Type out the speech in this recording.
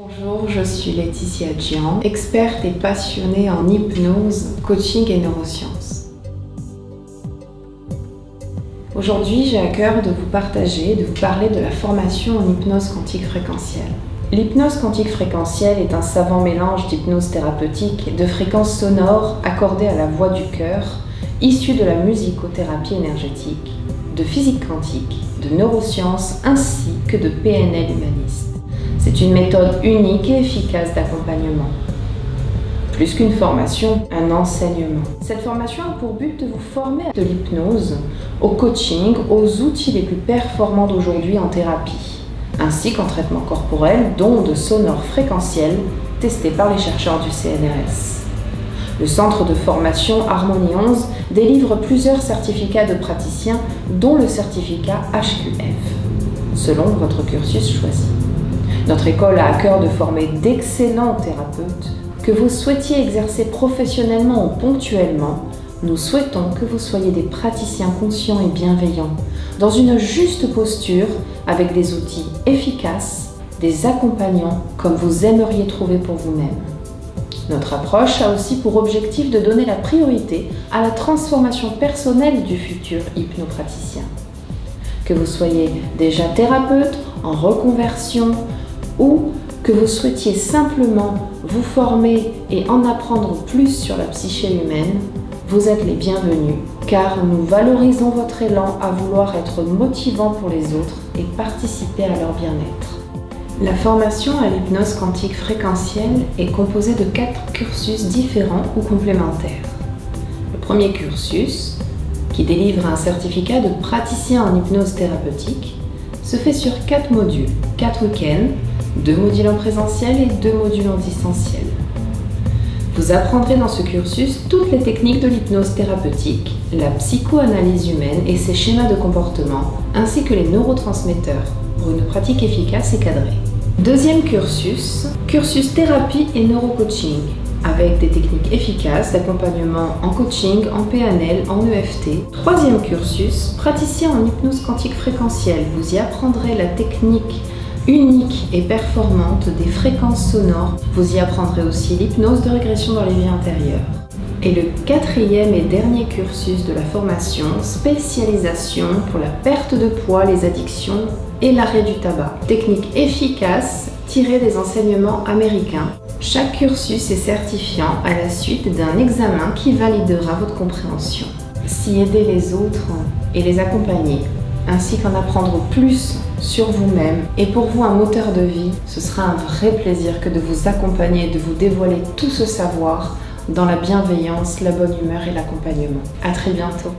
Bonjour, je suis Laetitia Gian, experte et passionnée en hypnose, coaching et neurosciences. Aujourd'hui, j'ai à cœur de vous partager, de vous parler de la formation en hypnose quantique fréquentielle. L'hypnose quantique fréquentielle est un savant mélange d'hypnose thérapeutique et de fréquences sonores accordées à la voix du cœur, issues de la musicothérapie énergétique, de physique quantique, de neurosciences ainsi que de PNL humaniste. C'est une méthode unique et efficace d'accompagnement. Plus qu'une formation, un enseignement. Cette formation a pour but de vous former de l'hypnose, au coaching, aux outils les plus performants d'aujourd'hui en thérapie, ainsi qu'en traitement corporel, d'ondes sonores fréquentielles testées par les chercheurs du CNRS. Le centre de formation Harmonie 11 délivre plusieurs certificats de praticiens, dont le certificat HQF, selon votre cursus choisi. Notre école a à cœur de former d'excellents thérapeutes. Que vous souhaitiez exercer professionnellement ou ponctuellement, nous souhaitons que vous soyez des praticiens conscients et bienveillants, dans une juste posture, avec des outils efficaces, des accompagnants comme vous aimeriez trouver pour vous-même. Notre approche a aussi pour objectif de donner la priorité à la transformation personnelle du futur hypnopraticien. Que vous soyez déjà thérapeute, en reconversion, ou que vous souhaitiez simplement vous former et en apprendre plus sur la psyché humaine, vous êtes les bienvenus, car nous valorisons votre élan à vouloir être motivant pour les autres et participer à leur bien-être. La formation à l'hypnose quantique fréquentielle est composée de 4 cursus différents ou complémentaires. Le premier cursus, qui délivre un certificat de praticien en hypnose thérapeutique, se fait sur 4 modules, 4 week-ends, 2 modules en présentiel et 2 modules en distanciel. Vous apprendrez dans ce cursus toutes les techniques de l'hypnose thérapeutique, la psychoanalyse humaine et ses schémas de comportement, ainsi que les neurotransmetteurs, pour une pratique efficace et cadrée. Deuxième cursus, cursus thérapie et neurocoaching, avec des techniques efficaces d'accompagnement en coaching, en PNL, en EFT. Troisième cursus, praticien en hypnose quantique fréquentielle. Vous y apprendrez la technique unique et performante des fréquences sonores. Vous y apprendrez aussi l'hypnose de régression dans les vies antérieures. Et le quatrième et dernier cursus de la formation, spécialisation pour la perte de poids, les addictions et l'arrêt du tabac. Technique efficace tirée des enseignements américains. Chaque cursus est certifiant à la suite d'un examen qui validera votre compréhension. Si aider les autres et les accompagner, ainsi qu'en apprendre plus sur vous-même et pour vous un moteur de vie, ce sera un vrai plaisir que de vous accompagner et de vous dévoiler tout ce savoir dans la bienveillance, la bonne humeur et l'accompagnement. À très bientôt.